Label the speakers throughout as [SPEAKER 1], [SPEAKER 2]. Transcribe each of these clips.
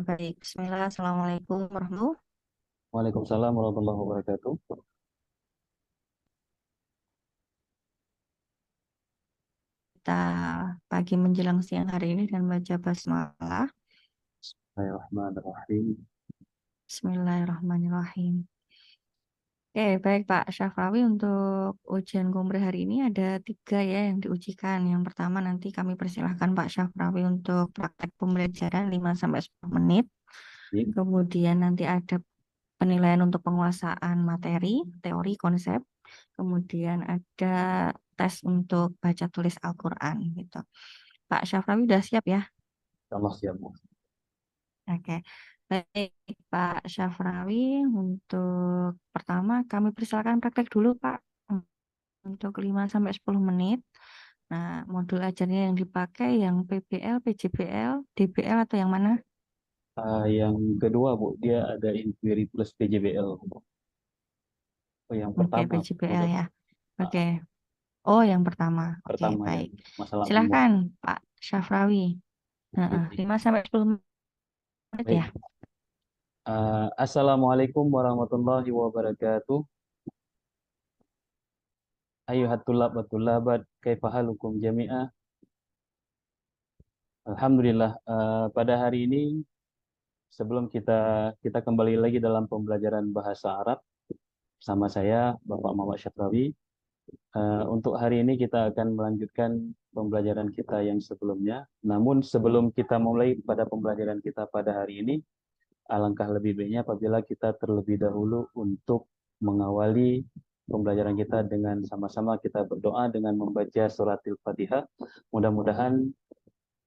[SPEAKER 1] Baik, Bismillah, Assalamualaikum warahmatullahi wabarakatuh.
[SPEAKER 2] Waalaikumsalam warahmatullahi wabarakatuh.
[SPEAKER 1] Kita pagi menjelang siang hari ini dan baca basmalah.
[SPEAKER 2] Bismillahirrahmanirrahim.
[SPEAKER 1] Bismillahirrahmanirrahim. Baik Pak Syafrawi, untuk ujian Gombre hari ini ada tiga ya yang diujikan. Yang pertama nanti kami persilahkan Pak Syafrawi untuk praktek pembelajaran 5 sampai 10 menit.
[SPEAKER 2] Baik.
[SPEAKER 1] Kemudian nanti ada penilaian untuk penguasaan materi, teori, konsep. Kemudian ada tes untuk baca tulis Al-Quran gitu. Pak Syafrawi udah siap ya?
[SPEAKER 2] Allah siap.
[SPEAKER 1] Oke, baik Pak Syafrawi. Untuk pertama kami persilakan praktek dulu Pak untuk 5 sampai 10 menit. Nah, modul ajarnya yang dipakai yang PBL, PJBL, DBL atau yang mana?
[SPEAKER 2] Yang kedua, Bu, dia ada inquiry plus PJBL. Oh, yang
[SPEAKER 1] Oke,
[SPEAKER 2] pertama
[SPEAKER 1] PJBL
[SPEAKER 2] untuk
[SPEAKER 1] ya. Oke.
[SPEAKER 2] uh,
[SPEAKER 1] Oh, yang pertama. Oke,
[SPEAKER 2] pertama yang
[SPEAKER 1] baik.
[SPEAKER 2] masalah umum.
[SPEAKER 1] Silahkan Pak Syafrawi.
[SPEAKER 2] Oke,
[SPEAKER 1] Heeh,
[SPEAKER 2] baik.
[SPEAKER 1] 5 sampai 10 menit ya.
[SPEAKER 2] Baik. Assalamualaikum warahmatullahi wabarakatuh. Ayuhat tulab wa tulabat, kaifa halukum jami'ah. Alhamdulillah, pada hari ini sebelum kita kembali lagi dalam pembelajaran bahasa Arab sama saya Bapak Muhammad Syakrawi. Untuk hari ini kita akan melanjutkan pembelajaran kita yang sebelumnya. Namun sebelum kita mulai pada pembelajaran kita pada hari ini, alangkah lebih baiknya apabila kita terlebih dahulu untuk mengawali pembelajaran kita dengan sama-sama kita berdoa dengan membaca surat Al-Fatihah. Mudah-mudahan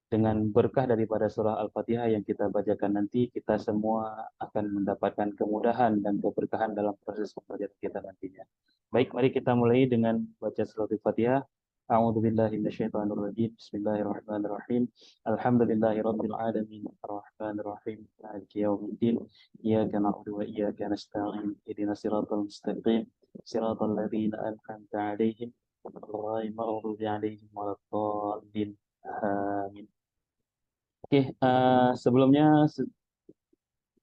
[SPEAKER 2] dengan berkah daripada surah Al-Fatihah yang kita bacakan nanti, kita semua akan mendapatkan kemudahan dan keberkahan dalam proses pembelajaran kita nantinya. Baik, mari kita mulai dengan baca surah Al-Fatihah. A'udzu billahi minasyaitonir rajim. Bismillahirrahmanirrahim. Alhamdulillahirabbil alamin. Arrahmanir rahim. Maliki yaumiddin. Iyyaka na'budu wa iyyaka nasta'in. Ihdinas siratal mustaqim. Siratal ladzina an'amta 'alaihim ghairil maghdubi 'alaihim waladdallin. Amin. Oke, sebelumnya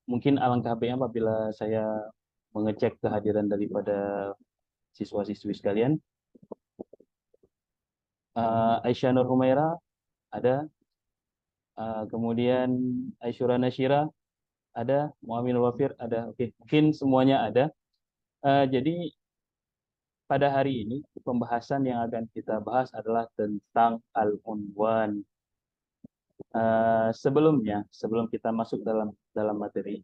[SPEAKER 2] mungkin alangkah baiknya apabila saya mengecek kehadiran daripada siswa-siswi sekalian. Aisyah Nur Humaira ada, kemudian Aisyura Nasyira ada, Muhammad Wafir ada. Oke, mungkin semuanya ada. Jadi pada hari ini pembahasan yang akan kita bahas adalah tentang al-unwan. Sebelum kita masuk dalam dalam materi,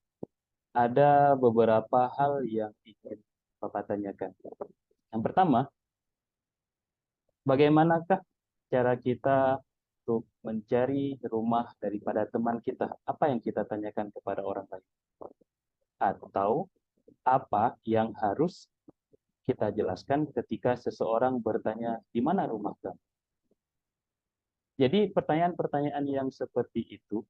[SPEAKER 2] ada beberapa hal yang ingin Bapak tanyakan. Yang pertama, bagaimanakah cara kita untuk mencari rumah daripada teman kita? Apa yang kita tanyakan kepada orang lain? Atau apa yang harus kita jelaskan ketika seseorang bertanya, di mana rumah kamu? Jadi pertanyaan-pertanyaan yang seperti itu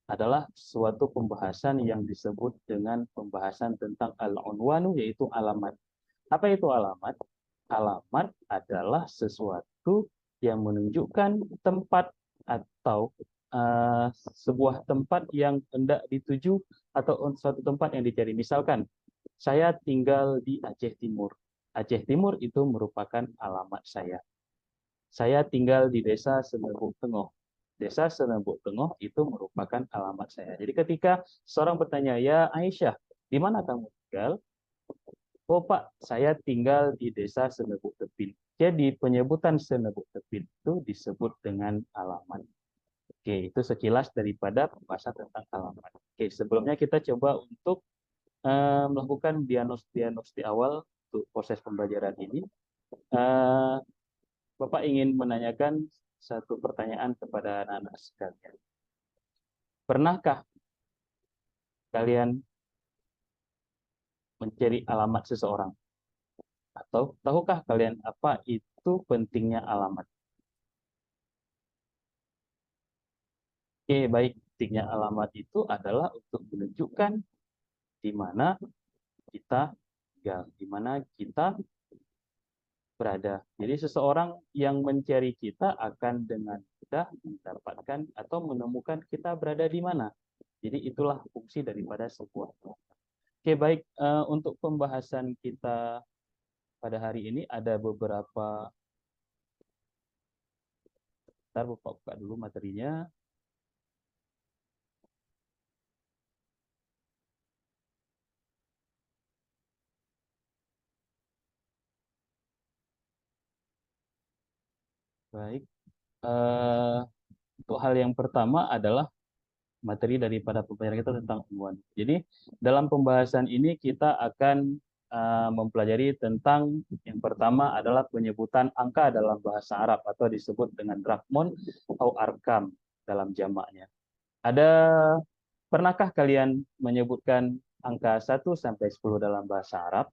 [SPEAKER 2] adalah suatu pembahasan yang disebut dengan pembahasan tentang al-unwanu, yaitu alamat. Apa itu alamat? Alamat adalah sesuatu yang menunjukkan tempat atau sebuah tempat yang hendak dituju atau suatu tempat yang dicari. Misalkan, saya tinggal di Aceh Timur. Aceh Timur itu merupakan alamat saya. Saya tinggal di desa Senebuk Tengah. Desa Senebuk Tengah itu merupakan alamat saya. Jadi ketika seorang bertanya, ya Aisyah, di mana kamu tinggal? Oh Pak, saya tinggal di desa Senebuk Tepin. Jadi penyebutan Senebuk Tepin itu disebut dengan alamat. Oke, itu sekilas daripada pembahasan tentang alamat. Oke, sebelumnya kita coba untuk melakukan diagnos di awal untuk proses pembelajaran ini. Eh, Bapak ingin menanyakan satu pertanyaan kepada anak-anak sekalian. Pernahkah kalian mencari alamat seseorang? Atau tahukah kalian apa itu pentingnya alamat? Oke, baik. Pentingnya alamat itu adalah untuk menunjukkan di mana kita tinggal, di mana kita berada. Jadi seseorang yang mencari kita akan dengan mudah mendapatkan atau menemukan kita berada di mana. Jadi itulah fungsi daripada sebuah program. Oke, baik. Untuk pembahasan kita pada hari ini ada beberapa. Ntar buka dulu materinya. Baik. Eh, untuk hal yang pertama adalah materi daripada pembelajaran kita tentang unwan. Jadi dalam pembahasan ini kita akan mempelajari tentang yang pertama adalah penyebutan angka dalam bahasa Arab atau disebut dengan rakmon atau arkam dalam jamaknya. Ada pernahkah kalian menyebutkan angka 1 sampai 10 dalam bahasa Arab?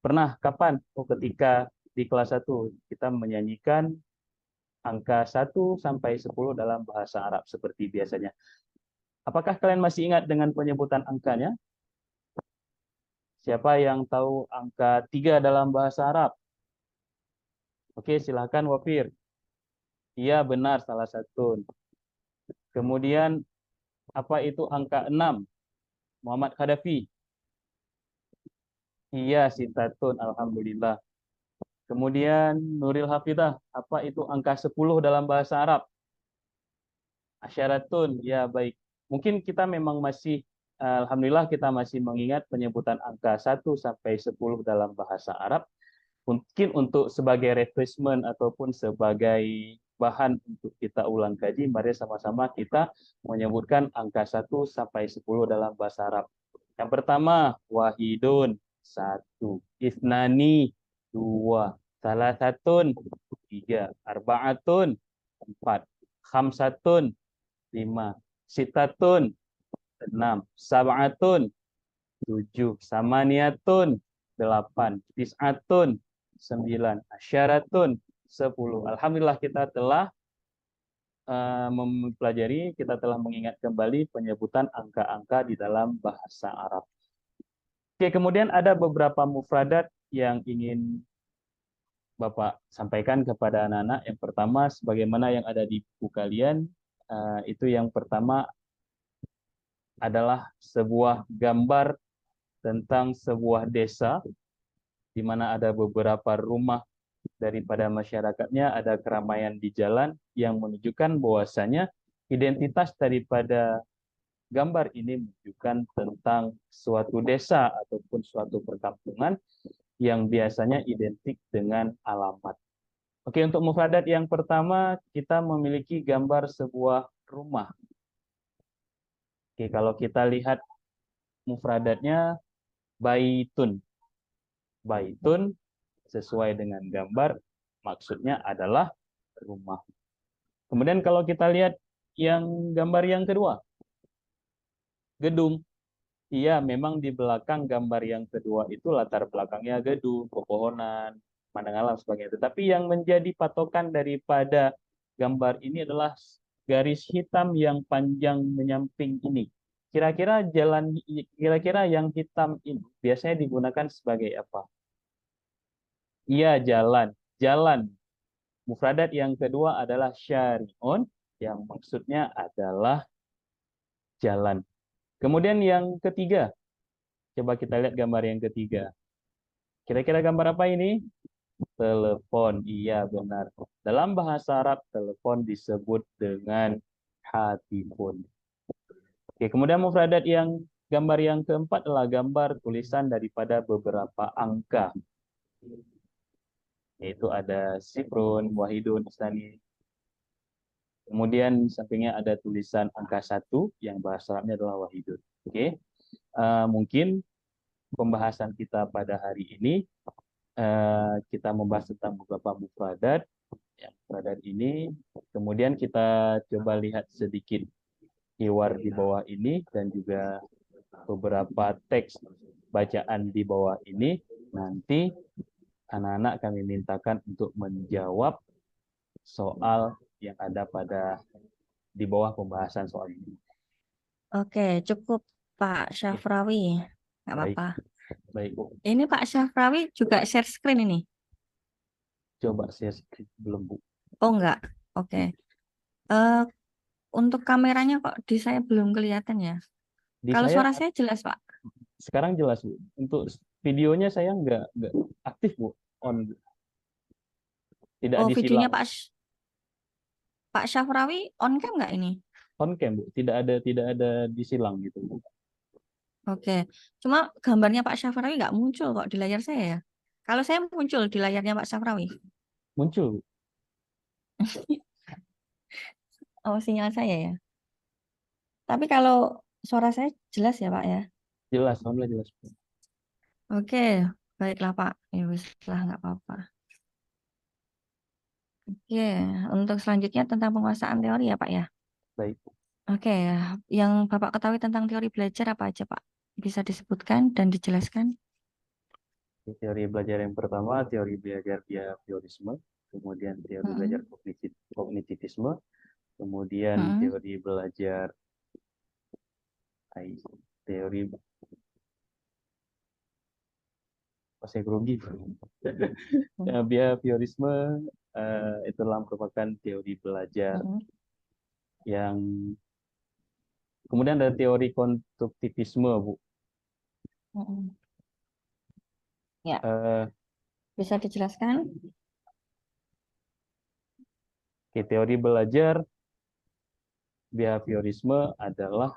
[SPEAKER 2] Pernah? Kapan? Oh, ketika di kelas 1 kita menyanyikan angka 1 sampai 10 dalam bahasa Arab seperti biasanya. Apakah kalian masih ingat dengan penyebutan angkanya? Siapa yang tahu angka 3 dalam bahasa Arab? Oke, silahkan Wafir. Iya, benar, salah satu. Kemudian, apa itu angka 6? Muhammad Khadafi. Iya, Sintatun, Alhamdulillah. Kemudian, Nuril Hafidah. Apa itu angka 10 dalam bahasa Arab? Asyaratun, ya baik. Mungkin kita memang masih, Alhamdulillah kita masih mengingat penyebutan angka 1 sampai 10 dalam bahasa Arab. Mungkin untuk sebagai refreshment ataupun sebagai bahan untuk kita ulang kaji, mari sama-sama kita menyebutkan angka 1 sampai 10 dalam bahasa Arab. Yang pertama, wahidun, satu. Isnani, dua. Salah satun, tiga. Arba'atun, empat. Khamsatun, lima. Sitatun, enam. Sab'atun, tujuh. Samaniatun, delapan. Tis'atun, sembilan. Asyaratun, 10. Alhamdulillah kita telah mempelajari, kita telah mengingat kembali penyebutan angka-angka di dalam bahasa Arab. Oke, kemudian ada beberapa mufradat yang ingin Bapak sampaikan kepada anak-anak. Yang pertama, sebagaimana yang ada di buku kalian, itu yang pertama adalah sebuah gambar tentang sebuah desa di mana ada beberapa rumah daripada masyarakatnya, ada keramaian di jalan yang menunjukkan bahwasanya identitas daripada gambar ini menunjukkan tentang suatu desa ataupun suatu perkampungan yang biasanya identik dengan alamat. Oke, untuk mufradat yang pertama, kita memiliki gambar sebuah rumah. Oke, kalau kita lihat mufradatnya, baitun. Baitun sesuai dengan gambar, maksudnya adalah rumah. Kemudian kalau kita lihat yang gambar yang kedua, gedung. Iya, memang di belakang gambar yang kedua itu latar belakangnya gedung, pepohonan, pemandangan alam sebagainya. Tetapi yang menjadi patokan daripada gambar ini adalah garis hitam yang panjang menyamping ini. Kira-kira yang hitam ini biasanya digunakan sebagai apa? Iya, jalan. Jalan. Mufradat yang kedua adalah syari'un, yang maksudnya adalah jalan. Kemudian yang ketiga, coba kita lihat gambar yang ketiga. Kira-kira gambar apa ini? Telepon. Iya, benar. Dalam bahasa Arab, telepon disebut dengan hatifun. Oke, kemudian mufradat yang gambar yang keempat adalah gambar tulisan daripada beberapa angka. Yaitu ada sifrun, wahidun, isnani. Kemudian di sampingnya ada tulisan angka 1 yang bahasa Arabnya adalah wahidun. Oke. Mungkin pembahasan kita pada hari ini kita membahas tentang beberapa mufradat. Yang mufradat ini, kemudian kita coba lihat sedikit keyword di bawah ini dan juga beberapa teks bacaan di bawah ini. Nanti anak-anak kami mintakan untuk menjawab soal yang ada pada di bawah pembahasan soal ini.
[SPEAKER 1] Oke, cukup Pak
[SPEAKER 2] Ya,
[SPEAKER 1] Syafrawi. Nggak
[SPEAKER 2] baik,
[SPEAKER 1] apa-apa.
[SPEAKER 2] baik Bu.
[SPEAKER 1] Ini Pak Syafrawi juga share screen ini.
[SPEAKER 2] Coba saya screen belum Bu.
[SPEAKER 1] Oh enggak. Oke. Eh, untuk kameranya kok di saya belum kelihatan ya.
[SPEAKER 2] Di
[SPEAKER 1] Kalau
[SPEAKER 2] saya
[SPEAKER 1] suara saya jelas, Pak.
[SPEAKER 2] sekarang jelas Bu. Untuk videonya saya nggak aktif Bu. On, tidak
[SPEAKER 1] Oh, videonya
[SPEAKER 2] disilang.
[SPEAKER 1] Pak Syafrawi on cam nggak ini?
[SPEAKER 2] On cam Bu. Tidak ada disilang gitu Bu.
[SPEAKER 1] Oke. Cuma gambarnya Pak Syafrawi nggak muncul kok di layar saya ya. Kalau saya muncul di layarnya Pak Syafrawi.
[SPEAKER 2] Muncul Bu.
[SPEAKER 1] Oh, sinyal saya ya. Tapi kalau suara saya jelas ya, Pak ya.
[SPEAKER 2] Jelas, alhamdulillah jelas Bu.
[SPEAKER 1] Oke, baiklah Pak. Ya wis lah nggak apa-apa. Oke, untuk selanjutnya tentang penguasaan teori ya Pak ya.
[SPEAKER 2] Baik.
[SPEAKER 1] Oke, yang Bapak ketahui tentang teori belajar apa aja Pak? Bisa disebutkan dan dijelaskan?
[SPEAKER 2] Teori belajar yang pertama, teori belajar behaviorisme, kemudian teori belajar
[SPEAKER 1] Mm-mm.
[SPEAKER 2] kognitivisme, kemudian
[SPEAKER 1] Mm-mm.
[SPEAKER 2] teori belajar teori saya grogi. Ya, behaviorisme itulah merupakan teori belajar
[SPEAKER 1] Mm-mm.
[SPEAKER 2] yang kemudian ada teori konstruktivisme Bu.
[SPEAKER 1] Mm-mm. Ya,
[SPEAKER 2] Eh,
[SPEAKER 1] bisa dijelaskan?
[SPEAKER 2] teori belajar behaviorisme adalah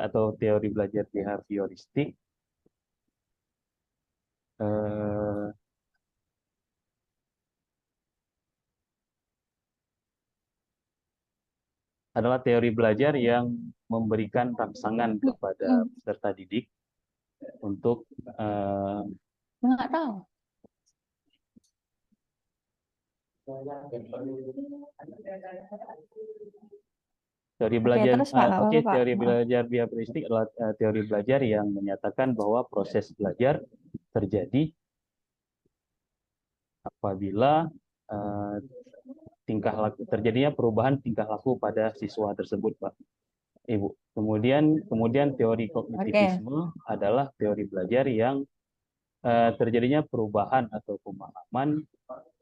[SPEAKER 2] atau teori belajar behavioristik eh, adalah teori belajar yang memberikan rangsangan kepada
[SPEAKER 1] Mm-mm.
[SPEAKER 2] peserta didik untuk
[SPEAKER 1] Nggak tahu.
[SPEAKER 2] teori
[SPEAKER 1] Oke,
[SPEAKER 2] belajar
[SPEAKER 1] terus Pak, nggak
[SPEAKER 2] oke
[SPEAKER 1] apa-apa Pak.
[SPEAKER 2] teori
[SPEAKER 1] Maaf.
[SPEAKER 2] belajar behavioristik adalah teori belajar yang menyatakan bahwa proses belajar terjadi apabila eh, tingkah laku terjadinya perubahan tingkah laku pada siswa tersebut, Pak. Ibu. Kemudian teori
[SPEAKER 1] Oke.
[SPEAKER 2] kognitivisme adalah teori belajar yang terjadinya perubahan atau pemahaman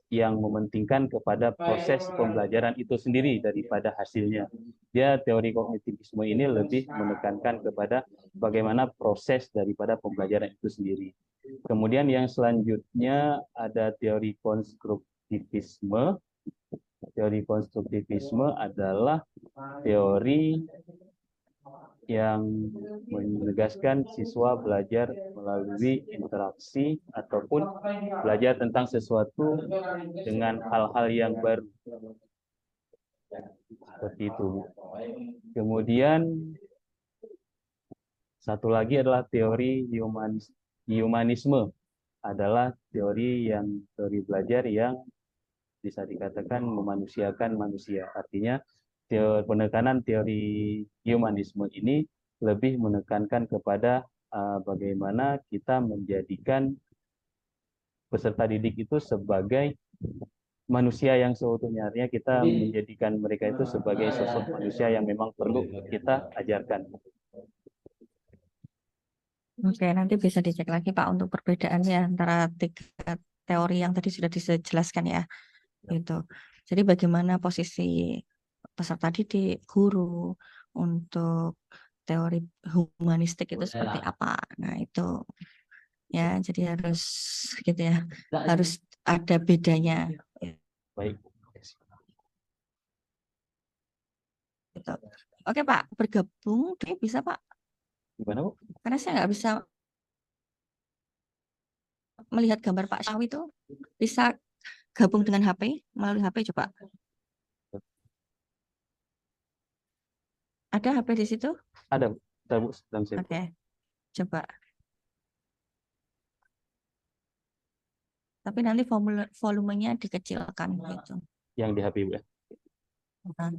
[SPEAKER 2] yang mementingkan kepada proses pembelajaran itu sendiri daripada hasilnya. Dia teori kognitivisme ini lebih menekankan kepada bagaimana proses daripada pembelajaran itu sendiri. Kemudian yang selanjutnya ada teori konstruktivisme. Teori konstruktivisme adalah teori yang menegaskan siswa belajar melalui interaksi ataupun belajar tentang sesuatu dengan hal-hal yang baru. Seperti itu. Kemudian satu lagi adalah teori humanisme. Adalah teori belajar yang bisa dikatakan memanusiakan manusia. Artinya penekanan teori humanisme ini lebih menekankan kepada bagaimana kita menjadikan peserta didik itu sebagai manusia yang seutuhnya. Artinya kita menjadikan mereka itu sebagai sosok manusia yang memang perlu kita ajarkan.
[SPEAKER 1] Oke, nanti bisa dicek lagi Pak untuk perbedaannya antara tiga teori yang tadi sudah dijelaskan ya. Gitu. Jadi bagaimana posisi peserta didik, guru untuk teori humanistik itu seperti apa. Nah, itu ya jadi harus gitu ya. Harus ada bedanya
[SPEAKER 2] Baik.
[SPEAKER 1] gitu. Oke, Pak, bergabung ini bisa Pak.
[SPEAKER 2] Gimana, Bu?
[SPEAKER 1] Karena saya nggak bisa melihat gambar Pak Syawi itu. Bisa gabung dengan HP melalui HP coba. Ada HP di situ?
[SPEAKER 2] Ada, Bu. Bentar, Bu. Sedang saya buka.
[SPEAKER 1] Oke, coba. Tapi nanti volumenya dikecilkan gitu.
[SPEAKER 2] Yang di HP, Bu, ya.
[SPEAKER 1] Nah,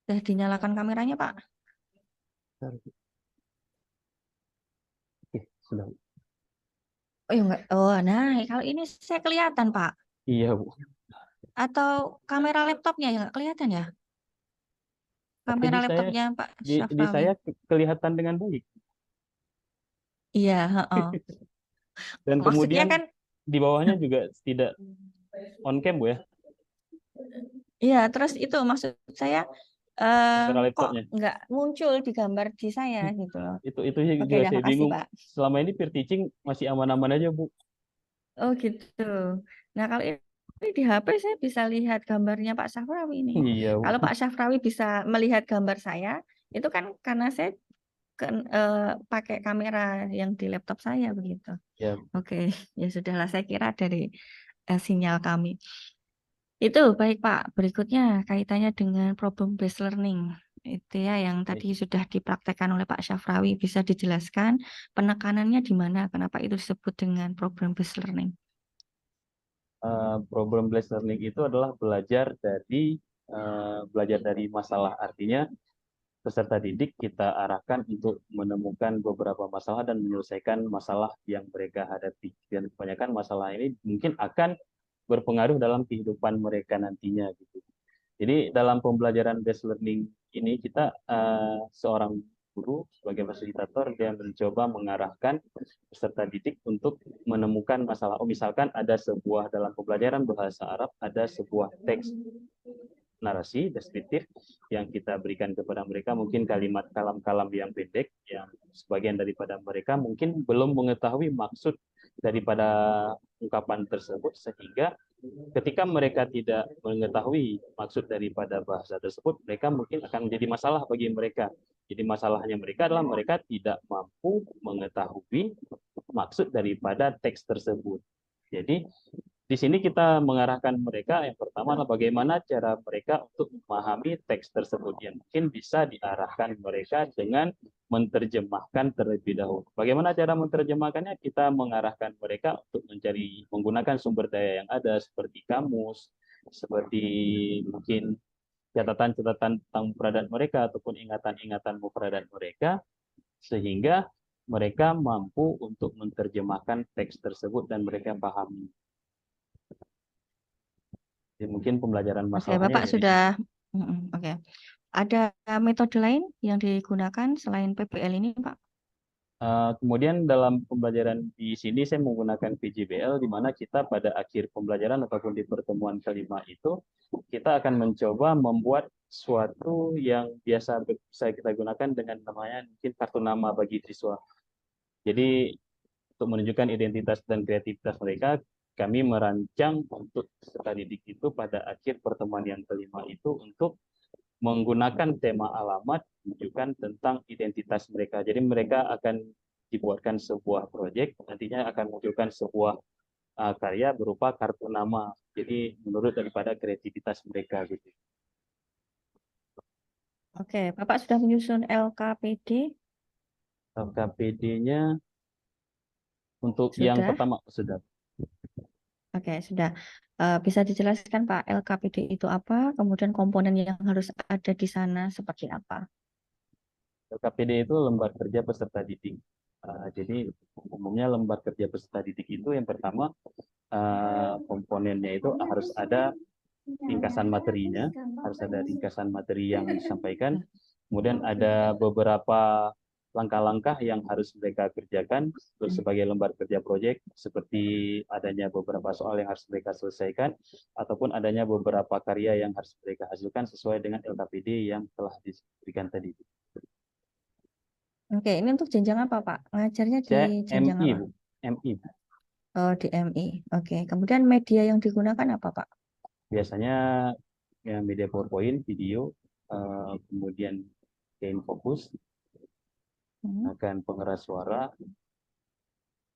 [SPEAKER 1] sudah dinyalakan kameranya, Pak?
[SPEAKER 2] Bentar, Bu. Oke, Sudah.
[SPEAKER 1] Oh, ya enggak. Oh, nah, kalau ini saya kelihatan, Pak.
[SPEAKER 2] Iya, Bu.
[SPEAKER 1] Atau kamera laptopnya yang nggak kelihatan ya?
[SPEAKER 2] Tapi
[SPEAKER 1] Kamera
[SPEAKER 2] di saya
[SPEAKER 1] laptopnya Pak
[SPEAKER 2] di
[SPEAKER 1] Syafrawi.
[SPEAKER 2] saya kelihatan dengan baik.
[SPEAKER 1] Iya, heeh.
[SPEAKER 2] Dan
[SPEAKER 1] Maksudnya
[SPEAKER 2] kemudian
[SPEAKER 1] kan,
[SPEAKER 2] di bawahnya juga tidak on cam, Bu ya,
[SPEAKER 1] iya, terus itu maksud saya
[SPEAKER 2] kamera
[SPEAKER 1] kok
[SPEAKER 2] laptopnya.
[SPEAKER 1] nggak muncul di gambar di saya gitu loh.
[SPEAKER 2] Itu
[SPEAKER 1] Oke,
[SPEAKER 2] juga
[SPEAKER 1] dah
[SPEAKER 2] saya
[SPEAKER 1] makasih
[SPEAKER 2] bingung.
[SPEAKER 1] Pak.
[SPEAKER 2] Selama ini peer teaching masih aman-aman aja, Bu.
[SPEAKER 1] Oh gitu. Nah kalau ini di HP saya bisa lihat gambarnya Pak Syafrawi ini.
[SPEAKER 2] Iya,
[SPEAKER 1] Kalau
[SPEAKER 2] Bu.
[SPEAKER 1] Pak Syafrawi bisa melihat gambar saya, itu kan karena saya pakai kamera yang di laptop saya begitu.
[SPEAKER 2] Ya,
[SPEAKER 1] Oke, ya sudahlah saya kira dari sinyal kami. Itu baik Pak. Berikutnya kaitannya dengan problem based learning. Itu ya yang tadi
[SPEAKER 2] baik.
[SPEAKER 1] sudah dipraktekkan oleh Pak Syafrawi. Bisa dijelaskan penekanannya di mana? Kenapa itu disebut dengan problem based learning?
[SPEAKER 2] Problem based learning itu adalah belajar dari masalah. Artinya peserta didik kita arahkan untuk menemukan beberapa masalah dan menyelesaikan masalah yang mereka hadapi. Dan kebanyakan masalah ini mungkin akan berpengaruh dalam kehidupan mereka nantinya gitu. Jadi dalam pembelajaran based learning ini kita seorang guru sebagai fasilitator dia mencoba mengarahkan peserta didik untuk menemukan masalah. Oh, misalkan ada sebuah dalam pembelajaran bahasa Arab ada sebuah teks narasi deskriptif yang kita berikan kepada mereka, mungkin kalimat kalam-kalam yang pendek yang sebagian daripada mereka mungkin belum mengetahui maksud daripada ungkapan tersebut, sehingga ketika mereka tidak mengetahui maksud daripada bahasa tersebut, mereka mungkin akan menjadi masalah bagi mereka. Jadi masalahnya mereka adalah mereka tidak mampu mengetahui maksud daripada teks tersebut. Jadi di sini kita mengarahkan mereka, yang pertama adalah bagaimana cara mereka untuk memahami teks tersebut, yang mungkin bisa diarahkan mereka dengan menerjemahkan terlebih dahulu. Bagaimana cara menerjemahkannya? Kita mengarahkan mereka untuk menggunakan sumber daya yang ada seperti kamus, seperti mungkin catatan-catatan tentang mufradat mereka ataupun ingatan-ingatan mufradat mereka, sehingga mereka mampu untuk menerjemahkan teks tersebut dan mereka pahami. Jadi mungkin pembelajaran
[SPEAKER 1] Oke,
[SPEAKER 2] masalahnya
[SPEAKER 1] Bapak
[SPEAKER 2] dari
[SPEAKER 1] sudah.
[SPEAKER 2] situ.
[SPEAKER 1] Oke. Ada metode lain yang digunakan selain PBL ini, Pak?
[SPEAKER 2] Kemudian dalam pembelajaran di sini saya menggunakan PJBL, di mana kita pada akhir pembelajaran ataupun di pertemuan kelima itu kita akan mencoba membuat suatu yang biasa bisa kita gunakan dengan namanya mungkin kartu nama bagi siswa. Jadi untuk menunjukkan identitas dan kreativitas mereka, kami merancang untuk peserta didik itu pada akhir pertemuan yang kelima itu untuk menggunakan tema alamat menunjukkan tentang identitas mereka. Jadi mereka akan dibuatkan sebuah proyek, nantinya akan munculkan sebuah karya berupa kartu nama. Jadi menurut daripada kreativitas mereka gitu.
[SPEAKER 1] Oke, Bapak sudah menyusun LKPD?
[SPEAKER 2] KPD-nya untuk yang
[SPEAKER 1] Sudah?
[SPEAKER 2] pertama sudah.
[SPEAKER 1] Oke, sudah. Bisa dijelaskan Pak, LKPD itu apa? Kemudian komponen yang harus ada di sana seperti apa?
[SPEAKER 2] KPD itu lembar kerja peserta didik. Jadi umumnya lembar kerja peserta didik itu yang pertama komponennya itu harus ada ringkasan materinya, harus ada ringkasan materi yang disampaikan. Kemudian ada beberapa langkah-langkah yang harus mereka kerjakan sebagai lembar kerja proyek, seperti adanya beberapa soal yang harus mereka selesaikan, ataupun adanya beberapa karya yang harus mereka hasilkan sesuai dengan LKPD yang telah diberikan tadi.
[SPEAKER 1] Oke, ini untuk jenjang apa Pak? Ngajarnya di
[SPEAKER 2] Saya
[SPEAKER 1] jenjang
[SPEAKER 2] MI,
[SPEAKER 1] apa?
[SPEAKER 2] Bu. MI.
[SPEAKER 1] Oh, di MI. Oke, kemudian media yang digunakan apa Pak?
[SPEAKER 2] Biasanya ya, media PowerPoint, video, kemudian gain fokus,
[SPEAKER 1] Hmm,
[SPEAKER 2] akan pengeras suara,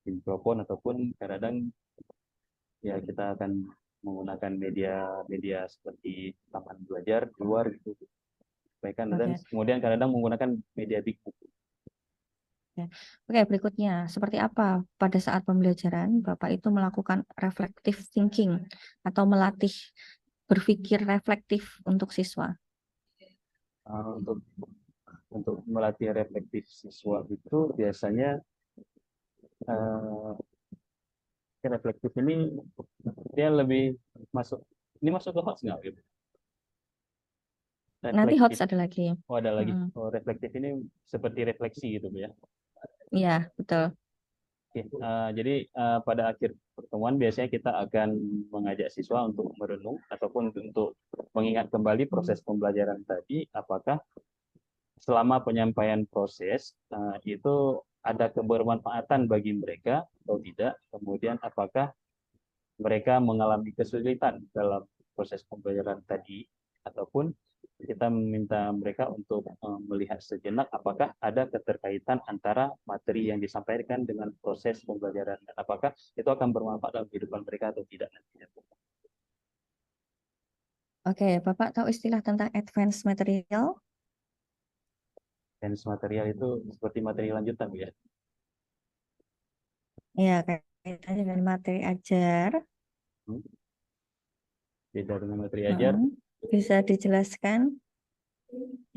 [SPEAKER 2] mikrofon, ataupun kadang ya kita akan menggunakan media-media seperti taman belajar di luar gitu. Dan
[SPEAKER 1] Oke.
[SPEAKER 2] kemudian kadang menggunakan media big book.
[SPEAKER 1] Ya. Oke, berikutnya, seperti apa pada saat pembelajaran Bapak itu melakukan reflective thinking atau melatih berpikir reflektif untuk siswa?
[SPEAKER 2] Untuk melatih reflektif siswa itu biasanya Eh, reflektif ini dia lebih masuk, ini masuk ke hoax nggak gitu?
[SPEAKER 1] Nanti
[SPEAKER 2] Reflektif,
[SPEAKER 1] HOTS ada lagi.
[SPEAKER 2] oh ada lagi.
[SPEAKER 1] Mm-mm.
[SPEAKER 2] Oh, reflektif ini seperti refleksi gitu Bu, ya.
[SPEAKER 1] Iya, betul.
[SPEAKER 2] Oke, jadi pada akhir pertemuan biasanya kita akan mengajak siswa untuk merenung ataupun untuk mengingat kembali proses pembelajaran tadi, apakah selama penyampaian proses itu ada kebermanfaatan bagi mereka atau tidak, kemudian apakah mereka mengalami kesulitan dalam proses pembelajaran tadi, ataupun kita meminta mereka untuk melihat sejenak apakah ada keterkaitan antara materi yang disampaikan dengan proses pembelajaran dan apakah itu akan bermanfaat dalam kehidupan mereka atau tidak nantinya.
[SPEAKER 1] Oke, Bapak tahu istilah tentang advanced material?
[SPEAKER 2] Dan material itu seperti materi lanjutan ya.
[SPEAKER 1] Ya, kaitannya dengan materi ajar.
[SPEAKER 2] Hmm, beda dengan materi ajar.
[SPEAKER 1] Mm-mm. Bisa dijelaskan?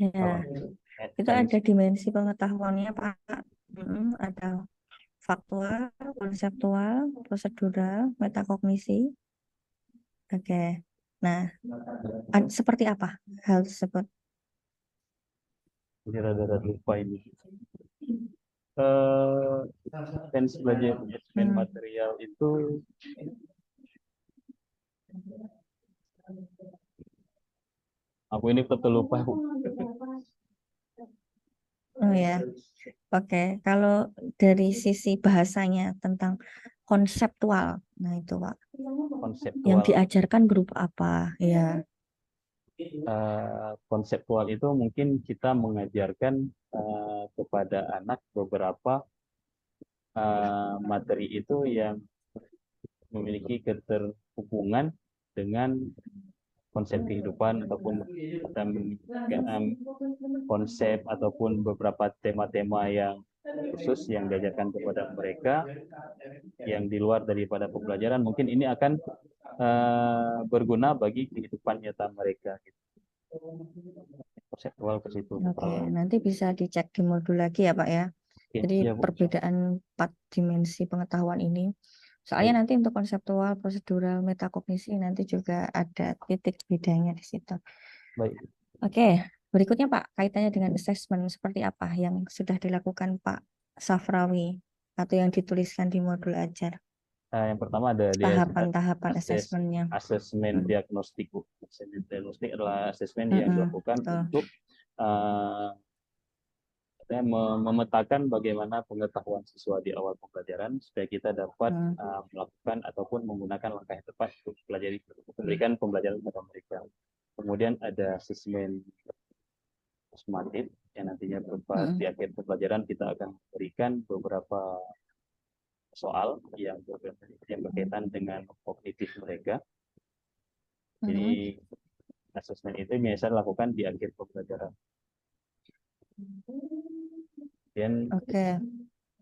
[SPEAKER 2] Kalau
[SPEAKER 1] Ya, itu ada
[SPEAKER 2] advance
[SPEAKER 1] dimensi pengetahuannya, Pak. Mm-mm. Ada faktual, konseptual, prosedural, metakognisi. Oke. Nah, seperti apa hal tersebut?
[SPEAKER 2] ini rada-rada lupa ini. Eh, advance belajar advance
[SPEAKER 1] Hmm.
[SPEAKER 2] material itu aku ini betul lupa Bu.
[SPEAKER 1] Oh ya, oke. Kalau dari sisi bahasanya tentang konseptual, nah itu Pak, yang
[SPEAKER 2] Konseptual.
[SPEAKER 1] diajarkan berupa apa? Ya.
[SPEAKER 2] Konseptual itu mungkin kita mengajarkan kepada anak beberapa materi itu yang memiliki keterhubungan dengan konsep kehidupan ataupun konsep ataupun beberapa tema-tema yang khusus yang diajarkan kepada mereka yang di luar daripada pembelajaran, mungkin ini akan berguna bagi kehidupan nyata mereka. Konseptual ke situ.
[SPEAKER 1] Oke, nanti bisa dicek di modul lagi ya Pak ya.
[SPEAKER 2] Oke,
[SPEAKER 1] Jadi
[SPEAKER 2] ya Bu.
[SPEAKER 1] perbedaan 4 dimensi pengetahuan ini. Soalnya
[SPEAKER 2] Baik,
[SPEAKER 1] nanti untuk konseptual, prosedural, metakognisi nanti juga ada titik bedanya di situ.
[SPEAKER 2] baik.
[SPEAKER 1] Oke, berikutnya Pak, kaitannya dengan assessment seperti apa yang sudah dilakukan Pak Safrawi atau yang dituliskan di modul ajar,
[SPEAKER 2] Yang pertama ada dia
[SPEAKER 1] tahapan-tahapan assessmentnya.
[SPEAKER 2] asesmen
[SPEAKER 1] Hmm.
[SPEAKER 2] diagnostik. Asesmen diagnostik adalah asesmen yang
[SPEAKER 1] Mm-mm,
[SPEAKER 2] dilakukan
[SPEAKER 1] betul.
[SPEAKER 2] untuk uh, memetakan bagaimana pengetahuan siswa di awal pembelajaran supaya kita dapat
[SPEAKER 1] Hmm.
[SPEAKER 2] melakukan ataupun menggunakan langkah yang tepat untuk memberikan pembelajaran kepada mereka. Kemudian ada asesmen sumatif yang nantinya berupa di
[SPEAKER 1] Mm-mm,
[SPEAKER 2] akhir pembelajaran kita akan berikan beberapa soal yang berkaitan dengan kognitif mereka.
[SPEAKER 1] mm-mm.
[SPEAKER 2] Jadi asesmen itu biasa dilakukan di akhir pembelajaran. Kemudian
[SPEAKER 1] Oke,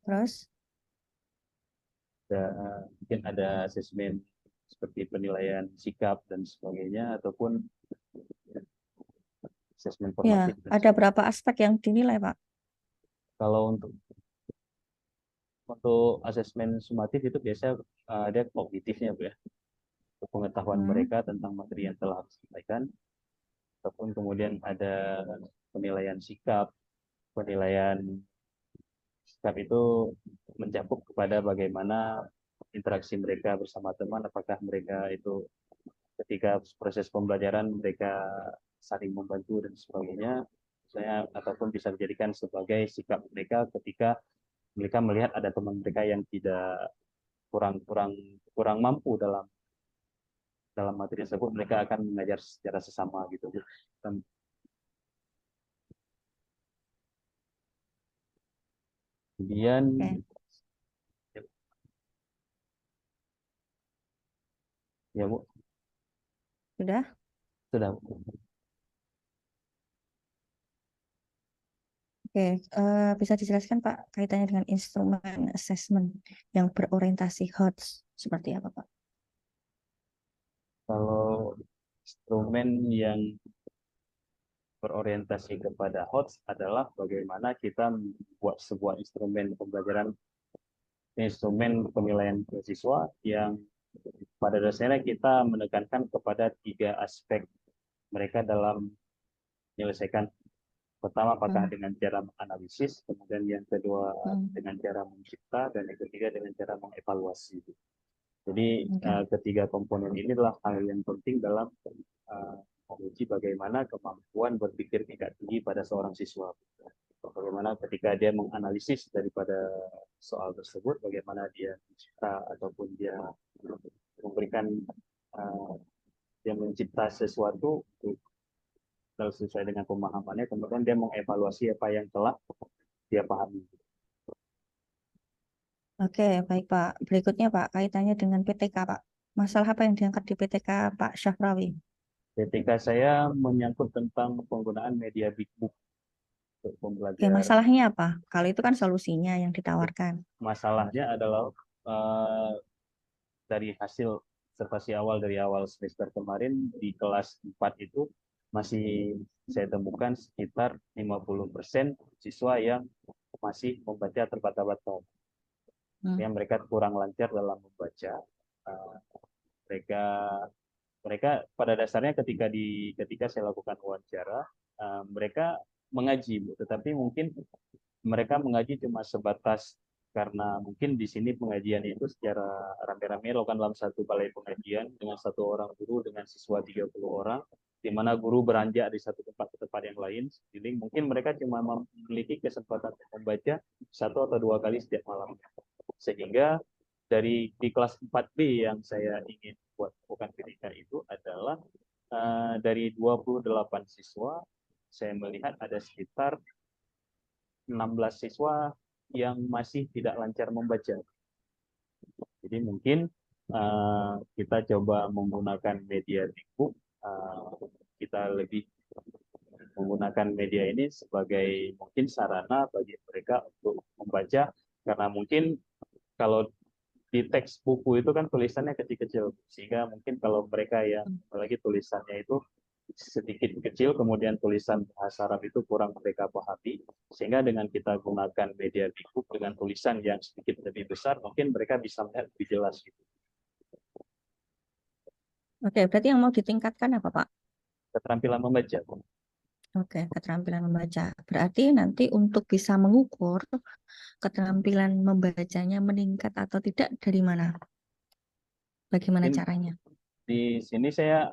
[SPEAKER 1] terus?
[SPEAKER 2] ada, mungkin ada asesmen seperti penilaian sikap dan sebagainya ataupun asesmen
[SPEAKER 1] Ya,
[SPEAKER 2] formatif dan
[SPEAKER 1] ada
[SPEAKER 2] sebagainya.
[SPEAKER 1] berapa aspek yang dinilai Pak?
[SPEAKER 2] Kalau untuk asesmen sumatif itu biasanya ada kognitifnya Bu, ya, pengetahuan
[SPEAKER 1] Hmm.
[SPEAKER 2] mereka tentang materi yang telah disampaikan, ataupun kemudian ada penilaian sikap. Penilaian sikap itu mencakup kepada bagaimana interaksi mereka bersama teman, apakah mereka itu ketika proses pembelajaran mereka saling membantu dan sebagainya, saya ataupun bisa dijadikan sebagai sikap mereka ketika mereka melihat ada teman mereka yang tidak kurang kurang kurang mampu dalam dalam materi tersebut, mereka akan mengajar secara sesama gitu. Kemudian
[SPEAKER 1] Oke,
[SPEAKER 2] ya Bu,
[SPEAKER 1] sudah?
[SPEAKER 2] sudah.
[SPEAKER 1] Oke, bisa dijelaskan Pak kaitannya dengan instrumen assessment yang berorientasi HOTS seperti apa Pak?
[SPEAKER 2] Kalau instrumen yang berorientasi kepada HOTS adalah bagaimana kita membuat sebuah instrumen pembelajaran instrumen penilaian beasiswa yang pada dasarnya kita menekankan kepada tiga aspek mereka dalam menyelesaikan. Pertama, apakah
[SPEAKER 1] Hmm.
[SPEAKER 2] dengan cara menganalisis, kemudian yang kedua
[SPEAKER 1] Hmm.
[SPEAKER 2] dengan cara mencipta, dan yang ketiga dengan cara mengevaluasi. Jadi
[SPEAKER 1] Oke.
[SPEAKER 2] ketiga komponen ini adalah hal yang penting dalam menguji bagaimana kemampuan berpikir tingkat tinggi pada seorang siswa. Bagaimana ketika dia menganalisis daripada soal tersebut, bagaimana dia mencipta ataupun dia memberikan uh, dia mencipta sesuatu sesuai dengan pemahamannya, kemudian dia mengevaluasi apa yang telah dia pahami.
[SPEAKER 1] Oke, baik Pak. Berikutnya Pak, kaitannya dengan PTK Pak. Masalah apa yang diangkat di PTK Pak Syafrawi?
[SPEAKER 2] Ketika saya menyangkut tentang penggunaan media Big Book untuk
[SPEAKER 1] Oke,
[SPEAKER 2] pembelajaran,
[SPEAKER 1] masalahnya apa? Kalau itu kan solusinya yang ditawarkan.
[SPEAKER 2] masalahnya adalah uh, dari hasil observasi awal dari awal semester kemarin di kelas 4 itu masih saya temukan sekitar 50% siswa yang masih membaca terbata-bata.
[SPEAKER 1] Hmm.
[SPEAKER 2] Ya, mereka kurang lancar dalam membaca. Uh, mereka mereka pada dasarnya ketika saya lakukan wawancara, mereka mengaji, Bu, tetapi mungkin mereka mengaji cuma sebatas karena mungkin di sini pengajian itu secara rame-rame dilakukan dalam satu balai pengajian dengan satu orang guru dengan siswa 30 orang, di mana guru beranjak di satu tempat ke tempat yang lain. Jadi mungkin mereka cuma memiliki kesempatan membaca satu atau dua kali setiap malam. Sehingga di kelas 4B yang saya ingin buat bukan ketika itu adalah dari 28 siswa, saya melihat ada sekitar 16 siswa yang masih tidak lancar membaca. Jadi mungkin kita coba menggunakan media Bigbook, kita lebih menggunakan media ini sebagai mungkin sarana bagi mereka untuk membaca, karena mungkin kalau di teks buku itu kan tulisannya kecil-kecil, sehingga mungkin kalau mereka yang apalagi tulisannya itu sedikit kecil, kemudian tulisan bahasa Arab itu kurang mereka pahami, sehingga dengan kita gunakan media buku dengan tulisan yang sedikit lebih besar, mungkin mereka bisa melihat lebih jelas gitu.
[SPEAKER 1] Oke, berarti yang mau ditingkatkan apa Pak?
[SPEAKER 2] Keterampilan membaca.
[SPEAKER 1] Oke, keterampilan membaca. Berarti nanti untuk bisa mengukur keterampilan membacanya meningkat atau tidak dari mana? Bagaimana
[SPEAKER 2] Mungkin
[SPEAKER 1] caranya?
[SPEAKER 2] di sini saya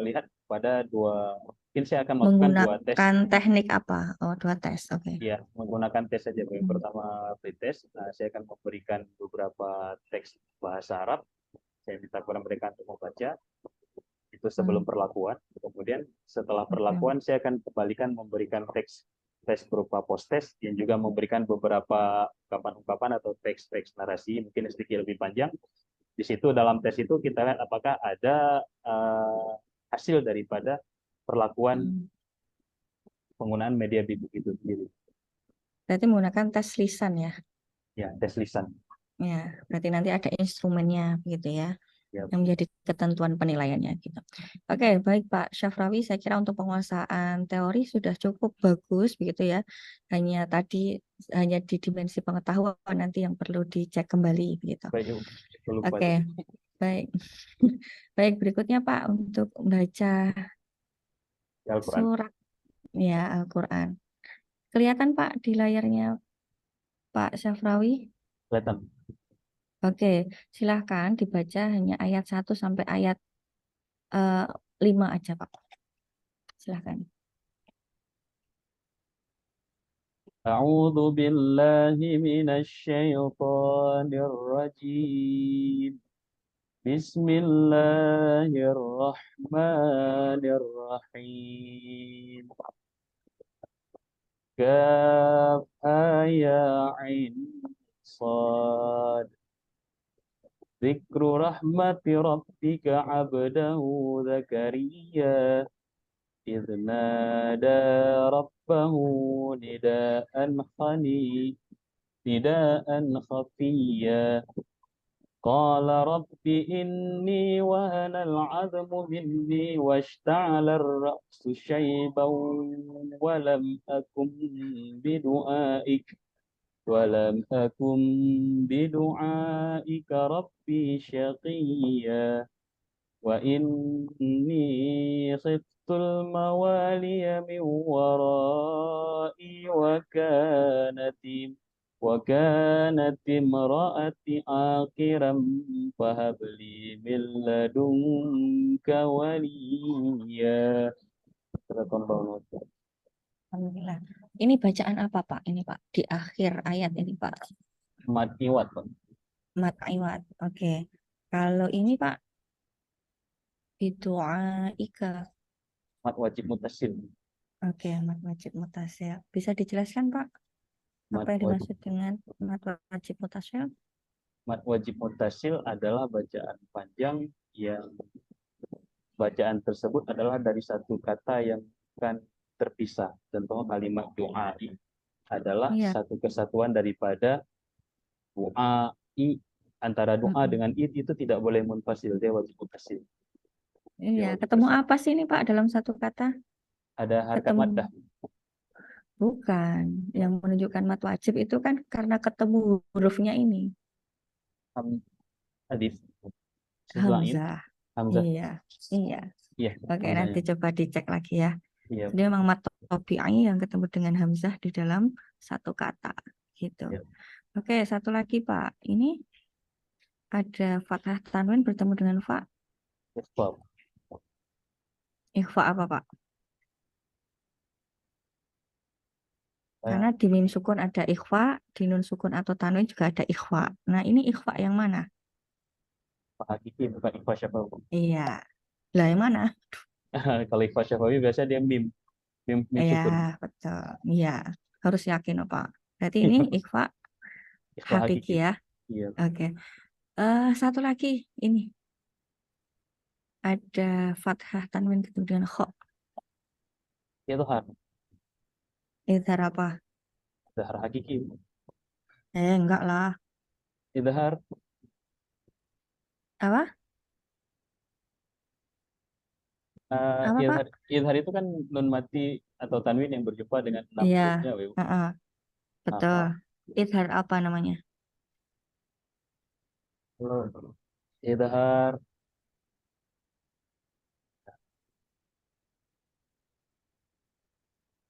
[SPEAKER 2] melihat pada mungkin saya akan melakukan dua tes.
[SPEAKER 1] Menggunakan teknik apa? Oh, dua tes. Oke.
[SPEAKER 2] Ya, menggunakan tes saja. Yang
[SPEAKER 1] Hmm.
[SPEAKER 2] pertama pretest, saya akan memberikan beberapa teks bahasa Arab. Saya minta kepada mereka untuk membaca itu sebelum
[SPEAKER 1] Hmm.
[SPEAKER 2] perlakuan. Kemudian setelah
[SPEAKER 1] Oke.
[SPEAKER 2] perlakuan saya akan kembalikan memberikan tes berupa post test yang juga memberikan beberapa ungkapan-ungkapan atau teks-teks narasi mungkin sedikit lebih panjang. Di situ dalam tes itu kita lihat apakah ada hasil daripada perlakuan
[SPEAKER 1] Hmm.
[SPEAKER 2] penggunaan media bibuk itu sendiri.
[SPEAKER 1] Berarti menggunakan tes lisan ya.
[SPEAKER 2] Ya, tes lisan.
[SPEAKER 1] Ya, berarti nanti ada instrumennya gitu ya,
[SPEAKER 2] Ya,
[SPEAKER 1] yang menjadi ketentuan penilaiannya gitu. Oke, baik Pak Syafrawi, saya kira untuk penguasaan teori sudah cukup bagus begitu ya. Hanya di dimensi pengetahuan nanti yang perlu dicek kembali begitu.
[SPEAKER 2] baik, lupa
[SPEAKER 1] Oke,
[SPEAKER 2] itu.
[SPEAKER 1] baik. Baik, berikutnya Pak untuk baca
[SPEAKER 2] Al-Quran.
[SPEAKER 1] surat ya Al-Qur'an. Kelihatan Pak di layarnya Pak Syafrawi?
[SPEAKER 2] Kelihatan.
[SPEAKER 1] Oke, silahkan dibaca hanya ayat 1 sampai ayat eh, 5 aja, Pak. Silahkan.
[SPEAKER 2] أعوذ بالله من الشيطان الرجيم. بسم الله الرحمن الرحيم. كافها يا عين صاد. ذكر رحمة ربك عبده زكريا إذ نادى ربه نداء خني نداء خفيا قال رب إني وهن العظم مني واشتعل الرأس شيبا ولم أكن بدعائك ولم أكن بدعائك ربي شقيا وإني خفت الموالي من ورائي وكانت امرأتي عاقرا فهب لي من لدنك وليا. صدق الله العظيم.
[SPEAKER 1] Alhamdulillah. Ini bacaan apa Pak? Ini Pak di akhir ayat ini Pak.
[SPEAKER 2] Mat iwat, Pak.
[SPEAKER 1] Mat iwat. Oke. Kalau ini Pak bidu'aika.
[SPEAKER 2] Mat wajib mutasil.
[SPEAKER 1] Oke, mat wajib mutasil. Bisa dijelaskan Pak apa
[SPEAKER 2] Mat
[SPEAKER 1] yang
[SPEAKER 2] wajib,
[SPEAKER 1] dimaksud dengan mat wajib mutasil?
[SPEAKER 2] mat wajib mutasil adalah bacaan panjang yang bacaan tersebut adalah dari satu kata yang bukan terpisah. Contoh kalimat doa adalah
[SPEAKER 1] Iya.
[SPEAKER 2] satu kesatuan daripada doa i, antara doa
[SPEAKER 1] Mm-mm.
[SPEAKER 2] dengan itu tidak boleh munfasil, dia wajib mutasil. Dia
[SPEAKER 1] Iya.
[SPEAKER 2] wajib
[SPEAKER 1] Ketemu
[SPEAKER 2] bersatu.
[SPEAKER 1] apa sih ini Pak dalam satu kata?
[SPEAKER 2] Ada harkat maddah.
[SPEAKER 1] Ketemu. Bukan. Yang menunjukkan mat wajib itu kan karena ketemu hurufnya ini.
[SPEAKER 2] Ham, alif, lain,
[SPEAKER 1] Hamzah.
[SPEAKER 2] hamzah.
[SPEAKER 1] Iya. Iya.
[SPEAKER 2] Iya,
[SPEAKER 1] Oke, nanti
[SPEAKER 2] hamzahnya.
[SPEAKER 1] coba dicek lagi ya.
[SPEAKER 2] Iya,
[SPEAKER 1] Jadi memang mat tobi'i yang ketemu dengan hamzah di dalam satu kata gitu.
[SPEAKER 2] iya.
[SPEAKER 1] Oke, satu lagi Pak. Ini ada fathah tanwin bertemu dengan fa.
[SPEAKER 2] Ikhfar.
[SPEAKER 1] Ikhfa apa Pak?
[SPEAKER 2] Eh,
[SPEAKER 1] Karena di mim sukun ada ikhfa, di nun sukun atau tanwin juga ada ikhfa. Nah, ini ikhfa yang mana?
[SPEAKER 2] Pak Hakiki bukan ikhfa syafawi.
[SPEAKER 1] Iya. Lah yang mana?
[SPEAKER 2] Kalau ikhfa syafawi biasanya dia mim, mim
[SPEAKER 1] Iya,
[SPEAKER 2] sukun.
[SPEAKER 1] betul. Iya, harus yakin Pak. Berarti ini ikhfa
[SPEAKER 2] Ikhfa
[SPEAKER 1] hakiki
[SPEAKER 2] hakiki.
[SPEAKER 1] ya.
[SPEAKER 2] Iya.
[SPEAKER 1] Oke. Satu lagi ini ada fathah tanwin ketemu dengan kha.
[SPEAKER 2] Itu har,
[SPEAKER 1] Idhar apa?
[SPEAKER 2] idhar hakiki.
[SPEAKER 1] Enggak lah.
[SPEAKER 2] Idhar,
[SPEAKER 1] Apa? Apa Pak?
[SPEAKER 2] idhar itu kan nun mati atau tanwin yang berjumpa dengan enam
[SPEAKER 1] Iya,
[SPEAKER 2] hurufnya, Beb.
[SPEAKER 1] heeh, betul.
[SPEAKER 2] Ah,
[SPEAKER 1] Idhar apa namanya?
[SPEAKER 2] kalau idhar,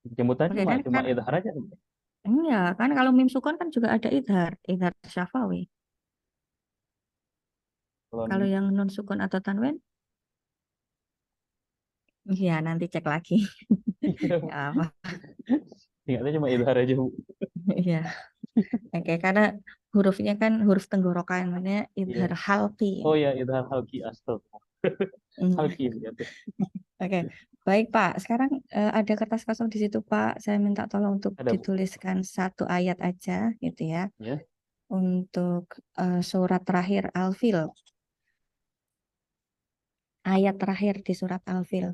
[SPEAKER 2] jemputan
[SPEAKER 1] Oke
[SPEAKER 2] cuma
[SPEAKER 1] kan,
[SPEAKER 2] cuma idhar aja.
[SPEAKER 1] iya kan kalau mim sukun kan juga ada idhar, idhar syafawi.
[SPEAKER 2] Kalau
[SPEAKER 1] Kalau yang non sukun atau tanwin, iya nanti cek lagi. Nggak apa.
[SPEAKER 2] ingatnya cuma idhar aja, Bu.
[SPEAKER 1] Iya, oke karena hurufnya kan huruf tenggorokan, namanya
[SPEAKER 2] Iya.
[SPEAKER 1] idhar halqi.
[SPEAKER 2] Oh ya, idhar halki astagfirullah.
[SPEAKER 1] Hmm,
[SPEAKER 2] Halki gitu.
[SPEAKER 1] Oke, baik Pak. Sekarang ada kertas kosong di situ Pak. Saya minta tolong untuk
[SPEAKER 2] Ada, Bu.
[SPEAKER 1] dituliskan satu ayat aja, gitu ya.
[SPEAKER 2] Ya.
[SPEAKER 1] Untuk surat terakhir Al-Fil. Ayat terakhir di surat Al-Fil.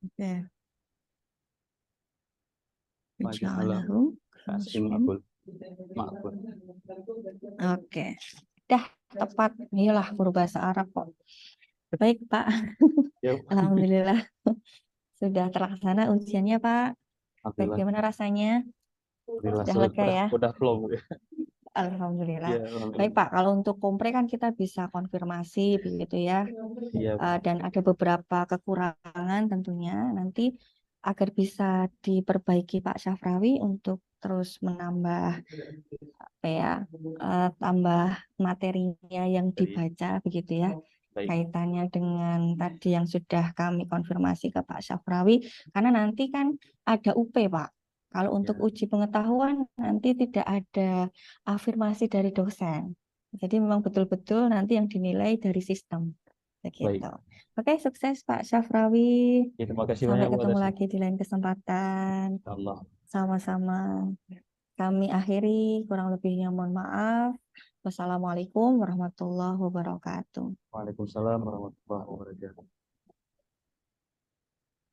[SPEAKER 1] Oke.
[SPEAKER 2] Waja'ala
[SPEAKER 1] Ja'alahum
[SPEAKER 2] kasih
[SPEAKER 1] khasmin.
[SPEAKER 2] makul. Makul.
[SPEAKER 1] Oke. Dah tepat. Iyalah berbahasa Arab kok. Baik Pak.
[SPEAKER 2] Ya,
[SPEAKER 1] Alhamdulillah sudah terlaksana ujiannya Pak.
[SPEAKER 2] alhamdulillah.
[SPEAKER 1] Bagaimana rasanya?
[SPEAKER 2] Alhamdulillah,
[SPEAKER 1] Sudah lega ya?
[SPEAKER 2] udah flow, Bu.
[SPEAKER 1] Alhamdulillah.
[SPEAKER 2] Ya,
[SPEAKER 1] Baik
[SPEAKER 2] alhamdulillah.
[SPEAKER 1] Pak, kalau untuk kompre kan kita bisa konfirmasi begitu ya.
[SPEAKER 2] Iya,
[SPEAKER 1] Dan ada beberapa kekurangan tentunya nanti agar bisa diperbaiki Pak Syafrawi untuk terus menambah apa ya, tambah materinya yang
[SPEAKER 2] dari
[SPEAKER 1] dibaca begitu ya,
[SPEAKER 2] baik.
[SPEAKER 1] kaitannya dengan tadi yang sudah kami konfirmasi ke Pak Syafrawi, karena nanti kan ada UP Pak, Kalau untuk
[SPEAKER 2] Ya,
[SPEAKER 1] uji pengetahuan nanti tidak ada afirmasi dari dosen. Jadi memang betul-betul nanti yang dinilai dari sistem.
[SPEAKER 2] baik.
[SPEAKER 1] Begitu. Oke, sukses Pak Syafrawi.
[SPEAKER 2] Ya, terima kasih
[SPEAKER 1] Sampai
[SPEAKER 2] banyak Bu
[SPEAKER 1] ketemu
[SPEAKER 2] atas
[SPEAKER 1] lagi di lain kesempatan.
[SPEAKER 2] Allah.
[SPEAKER 1] Sama-sama. Kami akhiri, kurang lebihnya mohon maaf. Wassalamualaikum warahmatullahi wabarakatuh.
[SPEAKER 2] Waalaikumsalam warahmatullahi wabarakatuh.